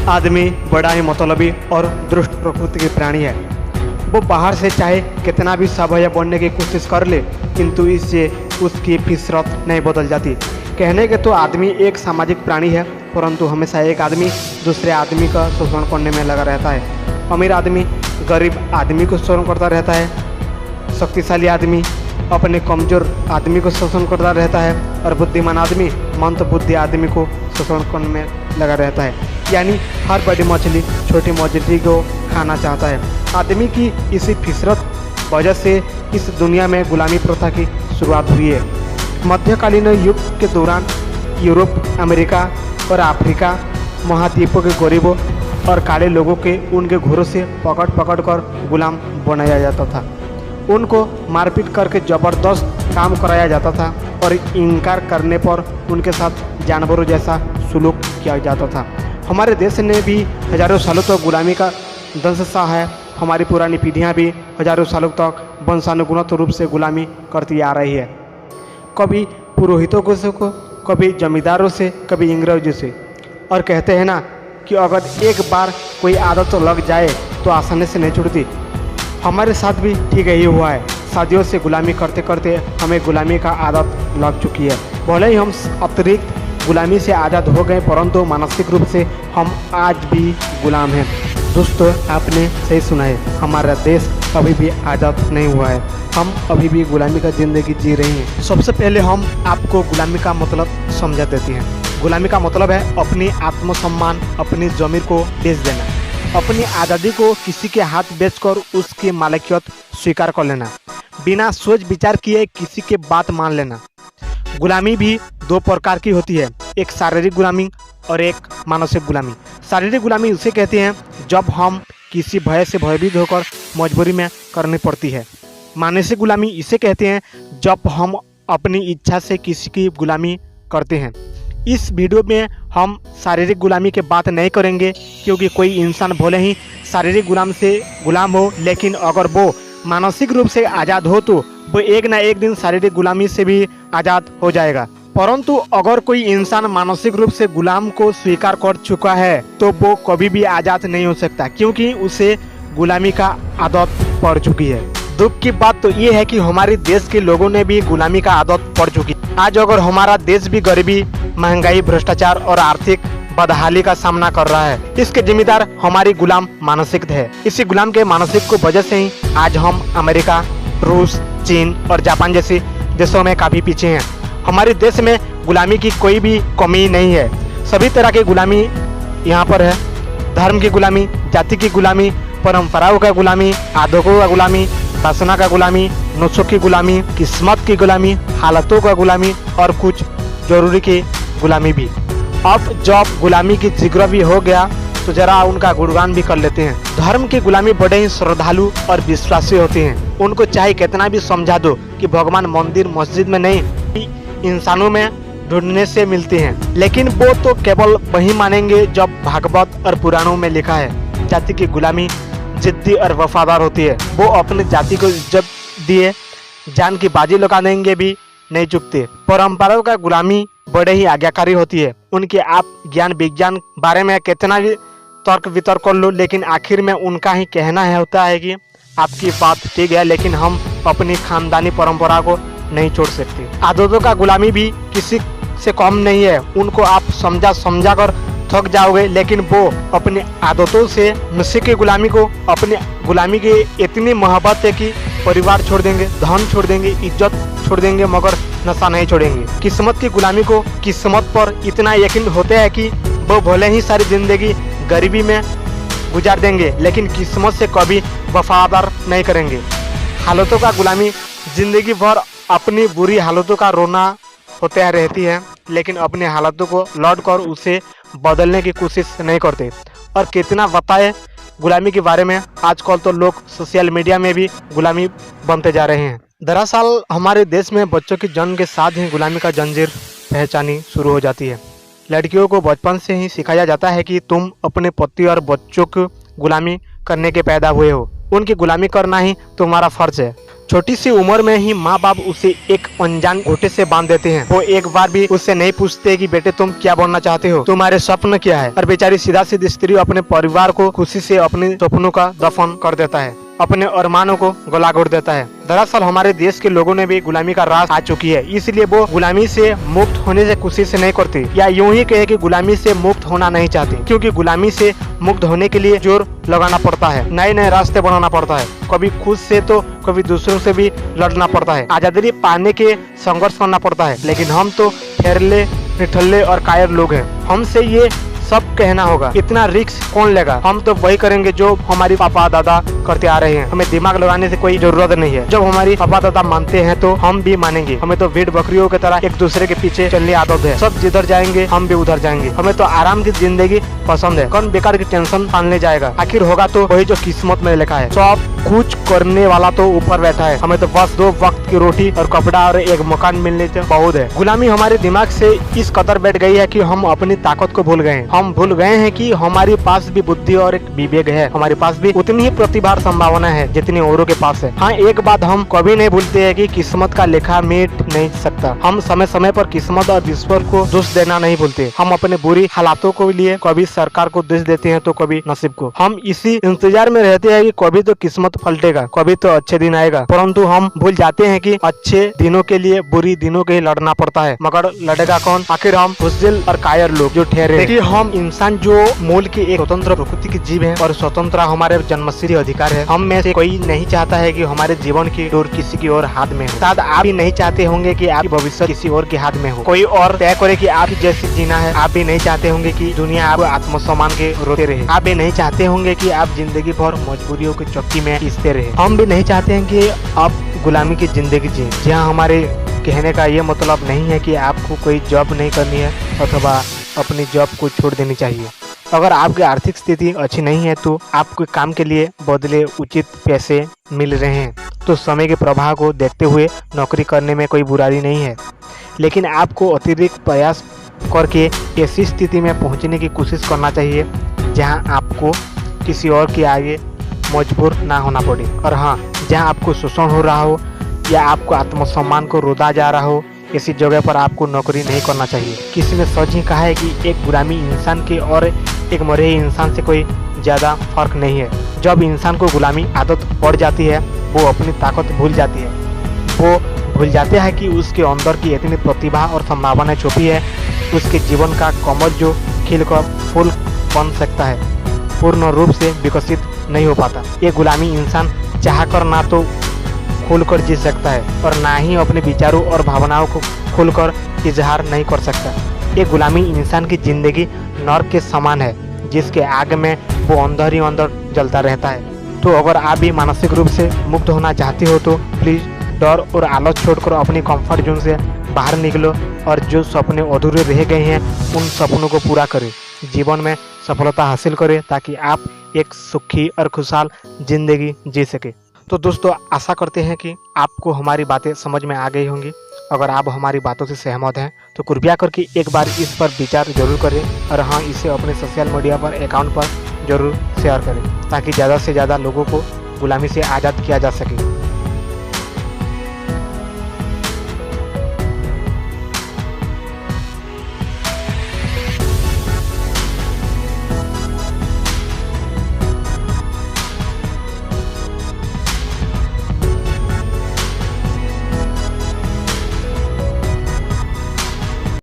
आदमी बड़ा ही मतलबी और दुष्ट प्रकृति की प्राणी है। वो बाहर से चाहे कितना भी सभ्य बनने की कोशिश कर ले, किंतु इससे उसकी फितरत नहीं बदल जाती। कहने के तो आदमी एक सामाजिक प्राणी है, परंतु हमेशा एक आदमी दूसरे आदमी का शोषण करने में लगा रहता है। अमीर आदमी गरीब आदमी को शोषण करता रहता है, शक्तिशाली आदमी अपने कमज़ोर आदमी को शोषण करता रहता है, और बुद्धिमान आदमी मंदबुद्धि आदमी को शोषण करने में लगा रहता है। यानी हर बड़ी मछली छोटी मछली को खाना चाहता है। आदमी की इसी फितरत वजह से इस दुनिया में गुलामी प्रथा की शुरुआत हुई है। मध्यकालीन युग के दौरान यूरोप, अमेरिका और अफ्रीका महाद्वीपों के गरीबों और काले लोगों के उनके घरों से पकड़ कर गुलाम बनाया जाता था। उनको मारपीट करके ज़बरदस्त काम कराया जाता था और इनकार करने पर उनके साथ जानवरों जैसा सुलूक किया जाता था। हमारे देश ने भी हजारों सालों तक गुलामी का दंश सहा है। हमारी पुरानी पीढ़ियां भी हजारों सालों तक वंशानुगत रूप से गुलामी करती आ रही है, कभी पुरोहितों से कभी जमींदारों से, कभी अंग्रेजों से। और कहते हैं ना कि अगर एक बार कोई आदत तो लग जाए तो आसानी से नहीं छूटती। हमारे साथ भी ठीक यही हुआ है। सदियों से गुलामी करते करते हमें गुलामी का आदत लग चुकी है। भले ही हम अतिरिक्त गुलामी से आज़ाद हो गए, परंतु मानसिक रूप से हम आज भी गुलाम हैं। दोस्तों, आपने सही सुना है, हमारा देश अभी भी आज़ाद नहीं हुआ है। हम अभी भी गुलामी का ज़िंदगी जी रहे हैं। सबसे पहले हम आपको गुलामी का मतलब समझा देते हैं। गुलामी का मतलब है अपनी आत्मसम्मान, अपनी ज़मीर को बेच देना, अपनी आज़ादी को किसी के हाथ बेचकर उसकी मालिकियत स्वीकार कर लेना, बिना सोच विचार किए किसी के बात मान लेना। गुलामी भी दो प्रकार की होती है, एक शारीरिक गुलामी और एक मानसिक गुलामी। शारीरिक गुलामी उसे कहते हैं जब हम किसी भय से भयभीत होकर मजबूरी में करनी पड़ती है। मानसिक गुलामी इसे कहते हैं जब हम अपनी इच्छा से किसी की गुलामी करते हैं। इस वीडियो में हम शारीरिक गुलामी की बात नहीं करेंगे, क्योंकि कोई इंसान भले ही शारीरिक गुलाम से गुलाम हो, लेकिन अगर वो मानसिक रूप से आज़ाद हो तो वो एक ना एक दिन शारीरिक गुलामी से भी आज़ाद हो जाएगा। परंतु अगर कोई इंसान मानसिक रूप से गुलाम को स्वीकार कर चुका है तो वो कभी भी आज़ाद नहीं हो सकता, क्योंकि उसे गुलामी का आदत पड़ चुकी है। दुख की बात तो ये है कि हमारे देश के लोगों ने भी गुलामी का आदत पड़ चुकी है। आज अगर हमारा देश भी गरीबी, महंगाई, भ्रष्टाचार और आर्थिक बदहाली का सामना कर रहा है, इसके जिम्मेदार हमारी गुलाम मानसिकता है। इसी गुलाम के मानसिक को वजह से ही आज हम अमेरिका, रूस, चीन और जापान जैसे देशों में काफ़ी पीछे हैं। हमारे देश में गुलामी की कोई भी कमी नहीं है। सभी तरह की गुलामी यहाँ पर है। धर्म की गुलामी, जाति की गुलामी, परंपराओं का गुलामी, आदतों का गुलामी, वासना का गुलामी, नुस्खों की गुलामी, किस्मत की गुलामी, हालतों का गुलामी और कुछ जरूरी की गुलामी भी। अब जब गुलामी की जिक्र भी हो गया तो जरा उनका गुणगान भी कर लेते हैं। धर्म की गुलामी बड़े ही श्रद्धालु और विश्वासी होते हैं। उनको चाहे कितना भी समझा दो कि भगवान मंदिर मस्जिद में नहीं, इंसानों में ढूंढने से मिलते हैं, लेकिन वो तो केवल वही मानेंगे जब भागवत और पुराणों में लिखा है। जाति की गुलामी जिद्दी और वफादार होती है। वो अपनी जाति को इज्जत दिए जान की बाजी लगा देंगे भी नहीं चुकते। परंपराओं का गुलामी बड़े ही आज्ञाकारी होती है। उनके आप ज्ञान विज्ञान बारे में कितना भी तर्क वितर्क कर लो, लेकिन आखिर में उनका ही कहना है होता है कि आपकी बात ठीक है, लेकिन हम अपनी खानदानी परंपरा को नहीं छोड़ सकते। आदतों का गुलामी भी किसी से कम नहीं है। उनको आप समझा कर थक जाओगे, लेकिन वो अपनी आदतों से नशे की गुलामी को, अपनी गुलामी की इतनी मोहब्बत है कि परिवार छोड़ देंगे, धन छोड़ देंगे, इज्जत छोड़ देंगे, मगर नशा नहीं छोड़ेंगे। किस्मत की गुलामी को किस्मत पर इतना यकीन होता है कि वो भले ही सारी जिंदगी गरीबी में गुजार देंगे, लेकिन किस्मत से कभी वफादार नहीं करेंगे। हालतों का गुलामी जिंदगी भर अपनी बुरी हालतों का रोना होते रहती है, लेकिन अपनी हालतों को लौट कर उसे बदलने की कोशिश नहीं करते। और कितना बताए गुलामी के बारे में, आजकल तो लोग सोशल मीडिया में भी गुलामी बनते जा रहे हैं। दरअसल हमारे देश में बच्चों के जन्म के साथ ही गुलामी का जंजीर पहचानी शुरू हो जाती है। लड़कियों को बचपन से ही सिखाया जाता है कि तुम अपने पति और बच्चों की गुलामी करने के पैदा हुए हो, उनकी गुलामी करना ही तुम्हारा फर्ज है। छोटी सी उम्र में ही माँ बाप उसे एक अनजान घोटे से बांध देते हैं। वो एक बार भी उससे नहीं पूछते कि बेटे तुम क्या बनना चाहते हो, तुम्हारे स्वप्न क्या है। और बेचारी सीधा सीधी स्त्री अपने परिवार को खुशी से अपने सपनों का दफन कर देता है, अपने अरमानों को गला घोट देता है। दरअसल हमारे देश के लोगों ने भी गुलामी का रास आ चुकी है, इसलिए वो गुलामी से मुक्त होने से खुशी से नहीं करती, या यूं ही कहे कि गुलामी से मुक्त होना नहीं चाहती, क्योंकि गुलामी से मुक्त होने के लिए जोर लगाना पड़ता है, नए नए रास्ते बनाना पड़ता है, कभी खुद से तो कभी दूसरों से भी लड़ना पड़ता है, आजादी पाने के संघर्ष करना पड़ता है। लेकिन हम तो ठहरले निठल्ले और कायर लोग हैं, हमसे ये सब कहना होगा, इतना रिस्क कौन लेगा। हम तो वही करेंगे जो हमारी पापा दादा करते आ रहे हैं, हमें दिमाग लगाने से कोई जरूरत नहीं है। जब हमारी पापा दादा मानते हैं तो हम भी मानेंगे। हमें तो भेड़ बकरियों की तरह एक दूसरे के पीछे चलने आदत है, सब जिधर जाएंगे हम भी उधर जाएंगे। हमें तो आराम की जिंदगी पसंद है, कौन बेकार की टेंशन पालने जाएगा। आखिर होगा तो वही जो किस्मत में लिखा है, सब कुछ करने वाला तो ऊपर बैठा है। हमें तो बस 2 वक्त की रोटी और कपड़ा और एक मकान मिलने से बहुत है। गुलामी हमारे दिमाग से इस कदर बैठ गई है कि हम अपनी ताकत को भूल गए। हम भूल गए हैं कि हमारे पास भी बुद्धि और एक विवेक है, हमारे पास भी उतनी ही प्रतिभा और संभावना है जितनी औरों के पास है। हाँ, एक बात हम कभी नहीं भूलते हैं कि किस्मत का लेखा मिट नहीं सकता। हम समय समय पर किस्मत और ईश्वर को दोष देना नहीं भूलते। हम अपने बुरी हालातों को लिए कभी सरकार को दोष देते हैं तो कभी नसीब को। हम इसी इंतजार में रहते हैं कि कभी तो किस्मत पलटेगा, कभी तो अच्छे दिन आएगा, परंतु हम भूल जाते हैं कि अच्छे दिनों के लिए बुरी दिनों के लड़ना पड़ता है। मगर लड़ेगा कौन? आखिर हम बुज़दिल और कायर लोग जो ठहरे। देखिए, हम इंसान जो मूल की एक स्वतंत्र प्रकृति की जीव है और स्वतंत्र हमारे जन्मसिद्ध अधिकार है। हम में से कोई नहीं चाहता है कि हमारे जीवन की डोर किसी की और हाथ में हो। शायद आप भी नहीं चाहते होंगे कि आपकी भविष्य किसी और के हाथ में हो, कोई और तय करे कि आप जैसे जीना है। आप भी नहीं चाहते होंगे कि दुनिया आपको आत्मसम्मान के रोते रहे। आप भी नहीं चाहते होंगे कि आप जिंदगी भर मजबूरियों की चक्की में पीसते रहे। हम भी नहीं चाहते हैं कि आप गुलामी की जिंदगी जिए, जहाँ हमारे कहने का ये मतलब नहीं है कि आपको कोई जॉब नहीं करनी है अथवा अपनी जॉब को छोड़ देनी चाहिए। अगर आपकी आर्थिक स्थिति अच्छी नहीं है तो आपको काम के लिए बदले उचित पैसे मिल रहे हैं तो समय के प्रभाव को देखते हुए नौकरी करने में कोई बुराई नहीं है। लेकिन आपको अतिरिक्त प्रयास करके ऐसी स्थिति में पहुंचने की कोशिश करना चाहिए जहां आपको किसी और के आगे मजबूर ना होना पड़े। और हाँ, जहां आपको शोषण हो रहा हो या आपको आत्मसम्मान को रोदा जा रहा हो, ऐसी जगह पर आपको नौकरी नहीं करना चाहिए। किसी ने सच ही कहा है कि एक गुलामी इंसान के और एक मरे इंसान से कोई ज़्यादा फर्क नहीं है। जब इंसान को गुलामी आदत पड़ जाती है, वो अपनी ताकत भूल जाती है। वो भूल जाते हैं कि उसके अंदर की इतनी प्रतिभा और संभावना छुपी है। उसके जीवन का कमल जो खिलकर फूल बन सकता है, पूर्ण रूप से विकसित नहीं हो पाता। ये गुलामी इंसान चाहकर ना तो खुलकर जी सकता है और ना ही अपने विचारों और भावनाओं को खुलकर इजहार नहीं कर सकता। ये गुलामी इंसान की जिंदगी नरक के समान है, जिसके आग में वो अंदर ही अंदर जलता रहता है। तो अगर आप भी मानसिक रूप से मुक्त होना चाहते हो तो प्लीज़ डर और आलस छोड़कर अपनी कंफर्ट जोन से बाहर निकलो और जो सपने अधूरे रह गए हैं उन सपनों को पूरा करें, जीवन में सफलता हासिल करें, ताकि आप एक सुखी और खुशहाल जिंदगी जी सके। तो दोस्तों, आशा करते हैं कि आपको हमारी बातें समझ में आ गई होंगी। अगर आप हमारी बातों से सहमत हैं तो कृपया करके एक बार इस पर विचार जरूर करें और हाँ, इसे अपने सोशल मीडिया पर अकाउंट पर जरूर शेयर करें, ताकि ज़्यादा से ज़्यादा लोगों को गुलामी से आज़ाद किया जा सके।